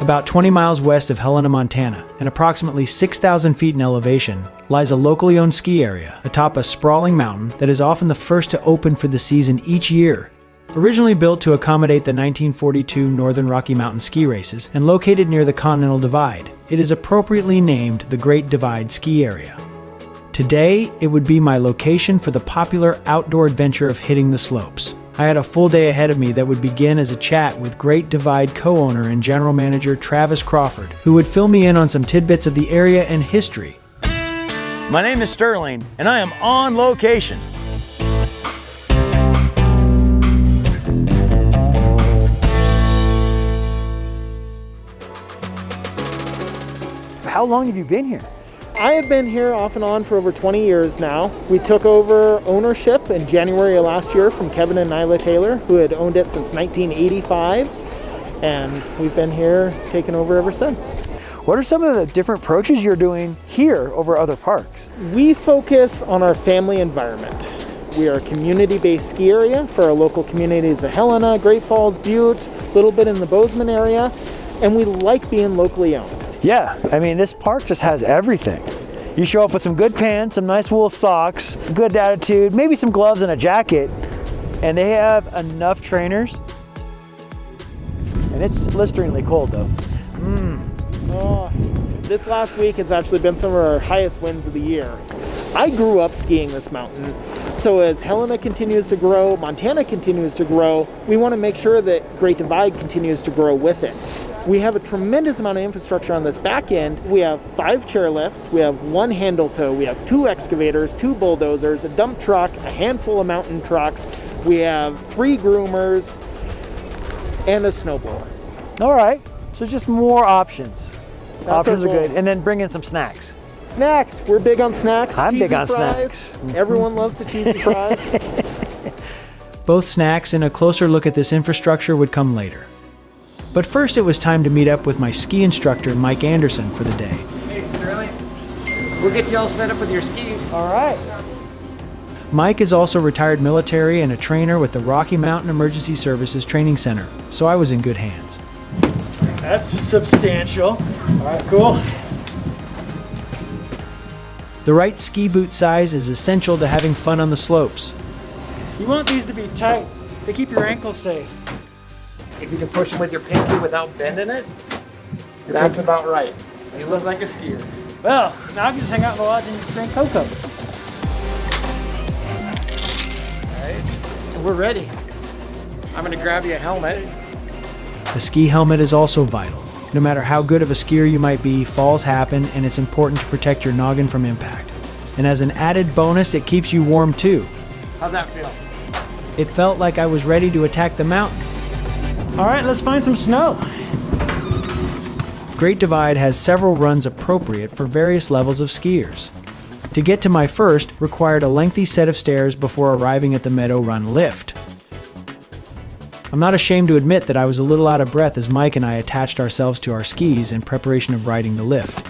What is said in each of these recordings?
About 20 miles west of Helena, Montana, and approximately 6,000 feet in elevation, lies a locally owned ski area atop a sprawling mountain that is often the first to open for the season each year. Originally built to accommodate the 1942 Northern Rocky Mountain ski races and located near the Continental Divide, it is appropriately named the Great Divide Ski Area. Today, it would be my location for the popular outdoor adventure of hitting the slopes. I had a full day ahead of me that would begin as a chat with Great Divide co-owner and general manager Travis Crawford, who would fill me in on some tidbits of the area and history. My name is Sterling, and I am on location. How long have you been here? I have been here off and on for over 20 years now. We took over ownership in January of last year from Kevin and Nyla Taylor, who had owned it since 1985. And we've been here, taken over ever since. What are some of the different approaches you're doing here over other parks? We focus on our family environment. We are a community-based ski area for our local communities of Helena, Great Falls, Butte, a little bit in the Bozeman area, and we like being locally owned. Yeah, I mean, this park just has everything. You show up with some good pants, some nice wool socks, good attitude, maybe some gloves and a jacket, and they have enough trainers. And it's blisteringly cold though. Oh, this last week has actually been some of our highest winds of the year. I grew up skiing this mountain, so as Helena continues to grow, Montana continues to grow, we want to make sure that Great Divide continues to grow with it. We have a tremendous amount of infrastructure on this back end. We have 5 chairlifts, we have 1 handle tow, we have 2 excavators, 2 bulldozers, a dump truck, a handful of mountain trucks, we have 3 groomers, and a snowblower. All right, so just more options. That's Options our are goal. good. And then bring in some snacks. Snacks, we're big on snacks. I'm big Cheesy on fries. snacks. Everyone loves the cheesy fries. Both snacks and a closer look at this infrastructure would come later. But first it was time to meet up with my ski instructor, Mike Anderson, for the day. Hey, Sterling. We'll get you all set up with your skis. All right. Mike is also retired military and a trainer with the Rocky Mountain Emergency Services Training Center, so I was in good hands. That's substantial. All right, cool. The right ski boot size is essential to having fun on the slopes. You want these to be tight. They keep your ankles safe. If you can push them with your pinky without bending it, that's about right. You look like a skier. Well, now I can just hang out in the lodge and drink cocoa. All right, so we're ready. I'm gonna grab you a helmet. The ski helmet is also vital. No matter how good of a skier you might be, falls happen and it's important to protect your noggin from impact. And as an added bonus, it keeps you warm too. How's that feel? It felt like I was ready to attack the mountain. All right, let's find some snow. Great Divide has several runs appropriate for various levels of skiers. To get to my first required a lengthy set of stairs before arriving at the Meadow Run lift. I'm not ashamed to admit that I was a little out of breath as Mike and I attached ourselves to our skis in preparation of riding the lift.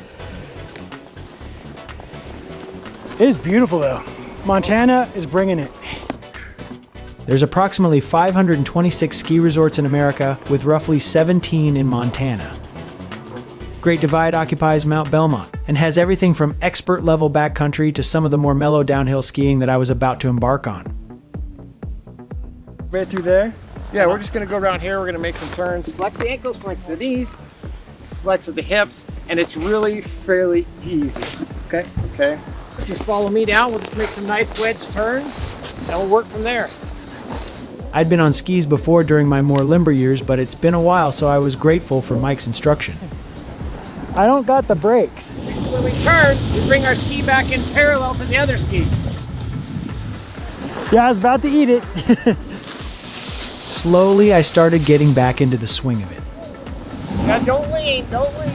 It is beautiful though. Montana is bringing it. There's approximately 526 ski resorts in America, with roughly 17 in Montana. Great Divide occupies Mount Belmont and has everything from expert-level backcountry to some of the more mellow downhill skiing that I was about to embark on. Right through there. Yeah, we're just gonna go around here. We're gonna make some turns. Flex the ankles, flex the knees, flex of the hips, and it's really fairly easy. Okay. Okay. Just follow me down. We'll just make some nice wedge turns, and we'll work from there. I'd been on skis before during my more limber years, but it's been a while, so I was grateful for Mike's instruction. I don't got the brakes. When we turn, we bring our ski back in parallel to the other ski. Yeah, I was about to eat it. Slowly, I started getting back into the swing of it. Yeah, don't lean, don't lean.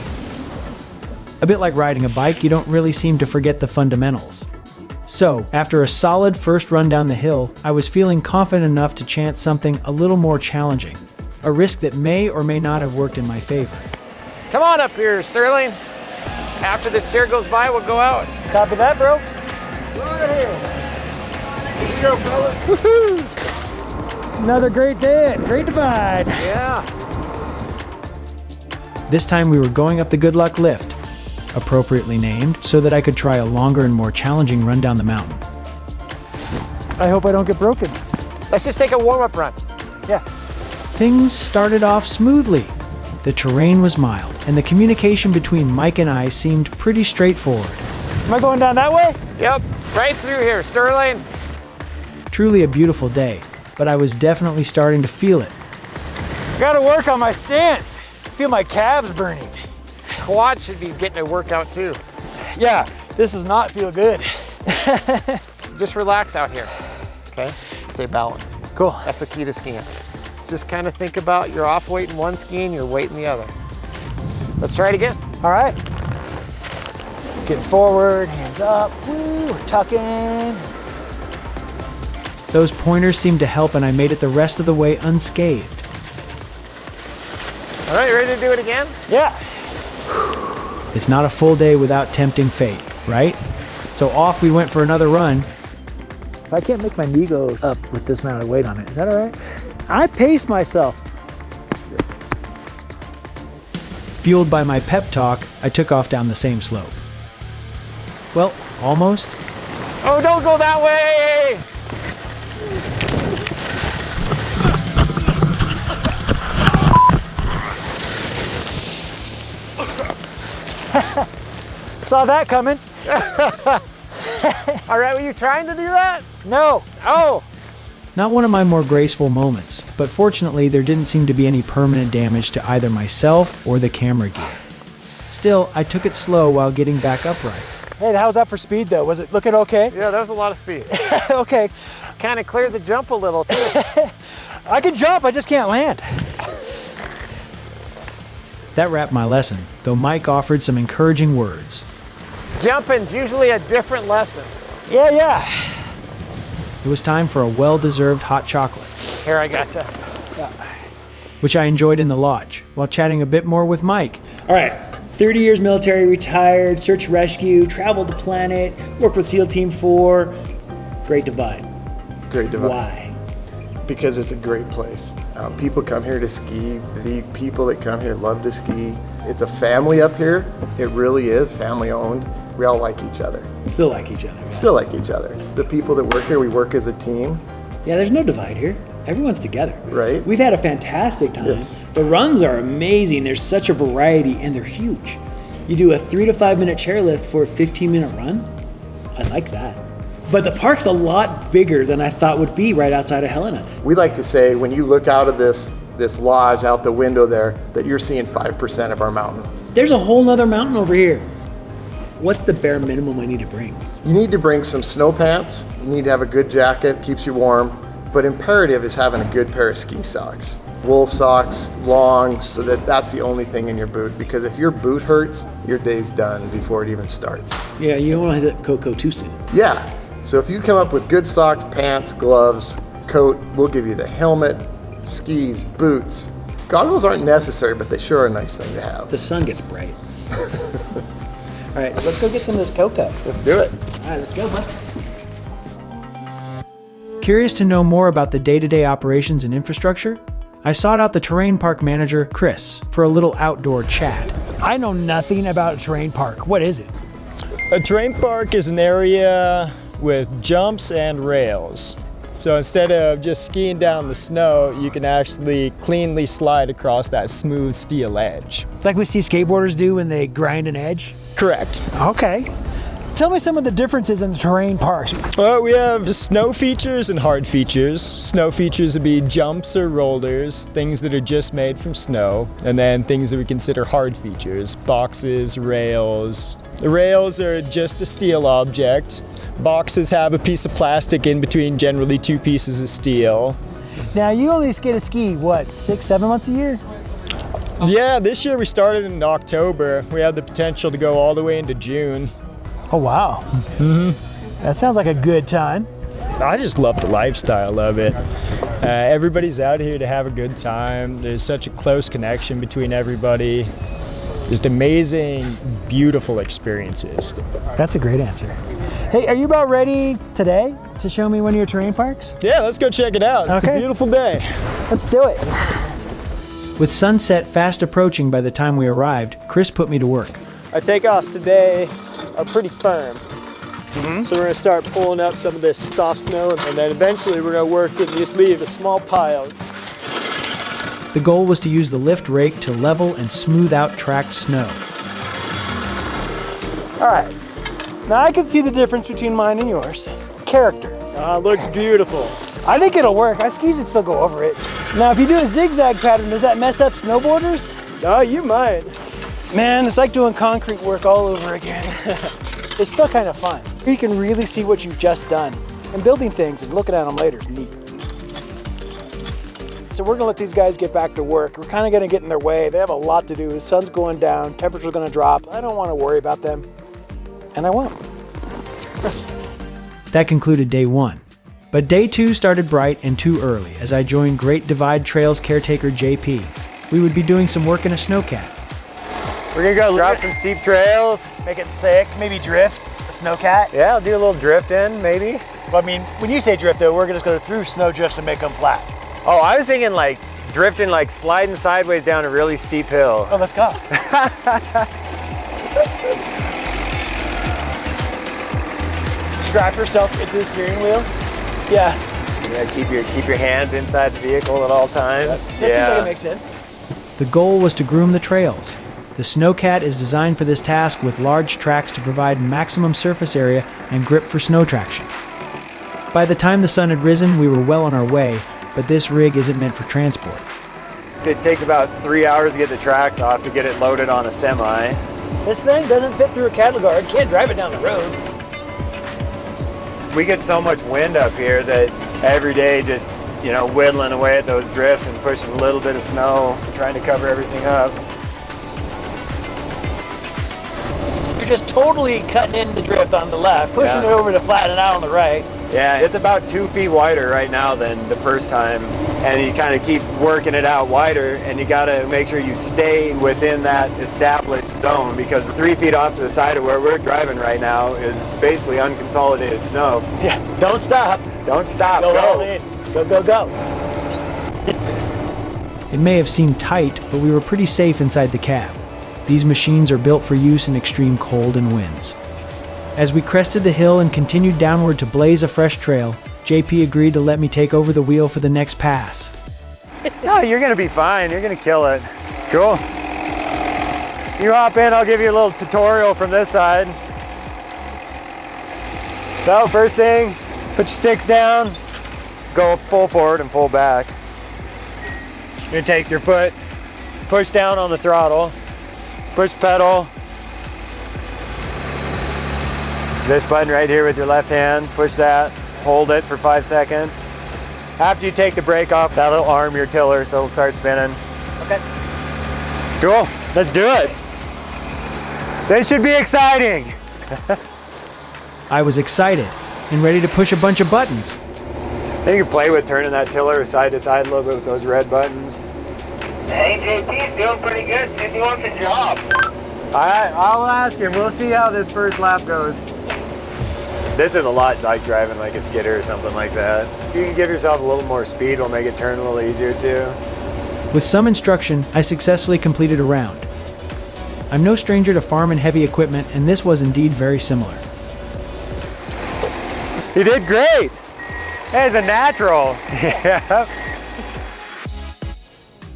A bit like riding a bike, you don't really seem to forget the fundamentals. So, after a solid first run down the hill, I was feeling confident enough to chance something a little more challenging, a risk that may or may not have worked in my favor. Come on up here, Sterling. After the stair goes by, we'll go out. Copy that, bro. Right here. Here you go, fellas. Woohoo! Another great day at Great Divide. Yeah. This time we were going up the Good Luck Lift, appropriately named so that I could try a longer and more challenging run down the mountain. I hope I don't get broken. Let's just take a warm-up run. Yeah. Things started off smoothly. The terrain was mild, and the communication between Mike and I seemed pretty straightforward. Am I going down that way? Yep, right through here, Sterling. Truly a beautiful day, but I was definitely starting to feel it. Gotta work on my stance. Feel my calves burning. Quad should be getting a workout too. Yeah, this does not feel good. Just relax out here, okay? Stay balanced. Cool. That's the key to skiing. Just kind of think about your off weight in one ski and your weight in the other. Let's try it again. All right. Getting forward, hands up. Woo, we're tucking. Those pointers seemed to help, and I made it the rest of the way unscathed. All right, ready to do it again? Yeah. It's not a full day without tempting fate, right? So off we went for another run. If I can't make my knee go up with this amount of weight on it, is that all right? I pace myself. Fueled by my pep talk, I took off down the same slope. Well, almost. Oh, don't go that way! Saw that coming. All right, were you trying to do that? No. Oh! Not one of my more graceful moments, but fortunately there didn't seem to be any permanent damage to either myself or the camera gear. Still, I took it slow while getting back upright. Hey, how's that for speed though? Was it looking okay? Yeah, that was a lot of speed. Okay. Kind of cleared the jump a little too. I can jump, I just can't land. That wrapped my lesson, though Mike offered some encouraging words. Jumping's usually a different lesson. Yeah. It was time for a well-deserved hot chocolate, Here, I gotcha. which I enjoyed in the lodge, while chatting a bit more with Mike. All right. 30 years military, retired, search and rescue, traveled the planet, worked with SEAL Team 4. Great Divide. Great Divide. Why? Because it's a great place. People come here to ski. The people that come here love to ski. It's a family up here. It really is family owned. We all like each other. Still like each other. Right? Still like each other. The people that work here, we work as a team. Yeah, there's no divide here. Everyone's together. Right. We've had a fantastic time. Yes. The runs are amazing. There's such a variety and they're huge. You do a 3 to 5 minute chairlift for a 15-minute run. I like that. But the park's a lot bigger than I thought would be right outside of Helena. We like to say when you look out of this lodge out the window there that you're seeing 5% of our mountain. There's a whole nother mountain over here. What's the bare minimum I need to bring? You need to bring some snow pants. You need to have a good jacket, keeps you warm. But imperative is having a good pair of ski socks. Wool socks, long, so that's the only thing in your boot. Because if your boot hurts, your day's done before it even starts. Yeah, you don't want to hit that Coco too soon. Yeah, so if you come up with good socks, pants, gloves, coat, we'll give you the helmet, skis, boots. Goggles aren't necessary, but they sure are a nice thing to have. The sun gets bright. All right, let's go get some of this Coco. Let's do it. All right, let's go, bud. Curious to know more about the day-to-day operations and infrastructure? I sought out the terrain park manager, Chris, for a little outdoor chat. I know nothing about a terrain park. What is it? A terrain park is an area with jumps and rails. So instead of just skiing down the snow, you can actually cleanly slide across that smooth steel edge. Like we see skateboarders do when they grind an edge? Correct. Okay. Tell me some of the differences in the terrain parks. Well, we have snow features and hard features. Snow features would be jumps or rollers, things that are just made from snow, and then things that we consider hard features, boxes, rails. The rails are just a steel object. Boxes have a piece of plastic in between, generally 2 pieces of steel. Now, you only get to ski, what, 6-7 months a year? Yeah, this year we started in October. We have the potential to go all the way into June. Oh, wow. That sounds like a good time. I just love the lifestyle of it. Everybody's out here to have a good time. There's such a close connection between everybody. Just amazing, beautiful experiences. That's a great answer. Hey, are you about ready today to show me one of your terrain parks? Yeah, let's go check it out. It's a Okay. beautiful day. Let's do it. With sunset fast approaching by the time we arrived, Chris put me to work. Our takeoffs today are pretty firm. So we're gonna start pulling up some of this soft snow, and then eventually we're gonna work and just leave a small pile. The goal was to use the lift rake to level and smooth out tracked snow. All right, now I can see the difference between mine and yours. Character. Looks beautiful. I think it'll work. My skis would still go over it. Now, if you do a zigzag pattern, does that mess up snowboarders? Oh, you might. Man, it's like doing concrete work all over again. It's still kind of fun. You can really see what you've just done. And building things and looking at them later is neat. So we're gonna let these guys get back to work. We're kind of gonna get in their way. They have a lot to do. The sun's going down, temperature's gonna drop. I don't wanna worry about them, and I won't. That concluded day 1. But day 2 started bright and too early as I joined Great Divide Trails caretaker JP. We would be doing some work in a snowcat. We're gonna go drop some steep trails, make it sick, maybe drift, a snowcat. Yeah, I'll do a little drifting, maybe. But I mean, when you say drift though, we're just gonna go through snow drifts and make them flat. Oh, I was thinking like drifting, like sliding sideways down a really steep hill. Oh, let's go. Strap yourself into the steering wheel. Yeah. Yeah, keep your hands inside the vehicle at all times. That seems like it makes sense. The goal was to groom the trails. The snowcat is designed for this task with large tracks to provide maximum surface area and grip for snow traction. By the time the sun had risen, we were well on our way, but this rig isn't meant for transport. It takes about 3 hours to get the tracks off to get it loaded on a semi. This thing doesn't fit through a cattle guard. Can't drive it down the road. We get so much wind up here that every day just, whittling away at those drifts and pushing a little bit of snow, trying to cover everything up. You're just totally cutting in the drift on the left, pushing it over to flatten it out on the right. Yeah, it's about 2 feet wider right now than the first time. And you kind of keep working it out wider, and you got to make sure you stay within that established zone, because 3 feet off to the side of where we're driving right now is basically unconsolidated snow. Yeah, don't stop. Don't stop, Go go. all in. Go, go, go. It may have seemed tight, but we were pretty safe inside the cab. These machines are built for use in extreme cold and winds. As we crested the hill and continued downward to blaze a fresh trail, JP agreed to let me take over the wheel for the next pass. No, you're gonna be fine. You're gonna kill it. Cool. You hop in, I'll give you a little tutorial from this side. So first thing, put your sticks down, go full forward and full back. You're gonna take your foot, push down on the throttle, push pedal. This button right here with your left hand, push that, hold it for 5 seconds. After you take the brake off, that'll arm your tiller so it'll start spinning. Okay. Cool, let's do it. This should be exciting. I was excited and ready to push a bunch of buttons. You can play with turning that tiller side to side a little bit with those red buttons. Hey, JP's doing pretty good. He's doing the job. I'll ask him. We'll see how this first lap goes. This is a lot like driving like a skidder or something like that. You can give yourself a little more speed, it'll make it turn a little easier too. With some instruction, I successfully completed a round. I'm no stranger to farm and heavy equipment, and this was indeed very similar. You did great. There's a natural. Yeah.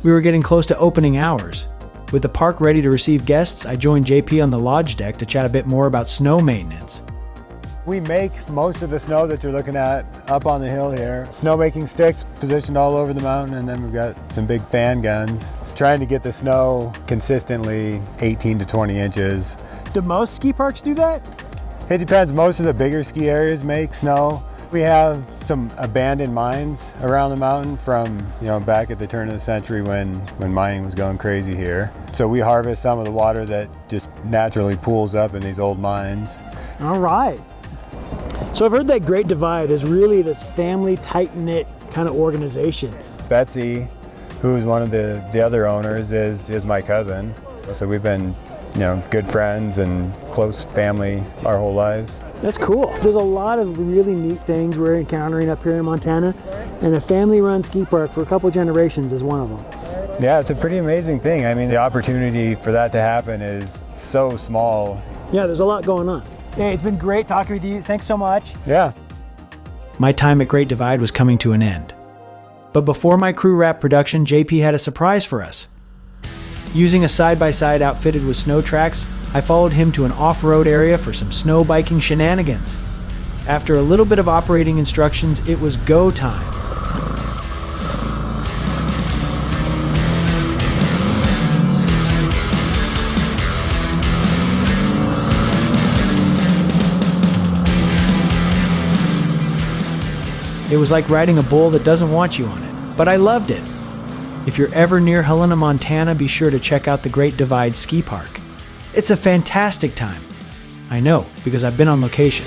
We were getting close to opening hours. With the park ready to receive guests, I joined JP on the lodge deck to chat a bit more about snow maintenance. We make most of the snow that you're looking at up on the hill here. Snowmaking sticks positioned all over the mountain, and then we've got some big fan guns trying to get the snow consistently 18 to 20 inches. Do most ski parks do that? It depends. Most of the bigger ski areas make snow. We have some abandoned mines around the mountain from, back at the turn of the century when mining was going crazy here. So we harvest some of the water that just naturally pools up in these old mines. All right. So I've heard that Great Divide is really this family, tight-knit kind of organization. Betsy, who's one of the other owners, is my cousin. So we've been, good friends and close family our whole lives. That's cool. There's a lot of really neat things we're encountering up here in Montana, and a family-run ski park for a couple generations is one of them. Yeah, it's a pretty amazing thing. I mean, the opportunity for that to happen is so small. Yeah, there's a lot going on. Hey, it's been great talking with you. Thanks so much. Yeah. My time at Great Divide was coming to an end. But before my crew wrap production, JP had a surprise for us. Using a side-by-side outfitted with snow tracks, I followed him to an off-road area for some snow biking shenanigans. After a little bit of operating instructions, it was go time. It was like riding a bull that doesn't want you on it, but I loved it. If you're ever near Helena, Montana, be sure to check out the Great Divide Ski Park. It's a fantastic time. I know, because I've been on location.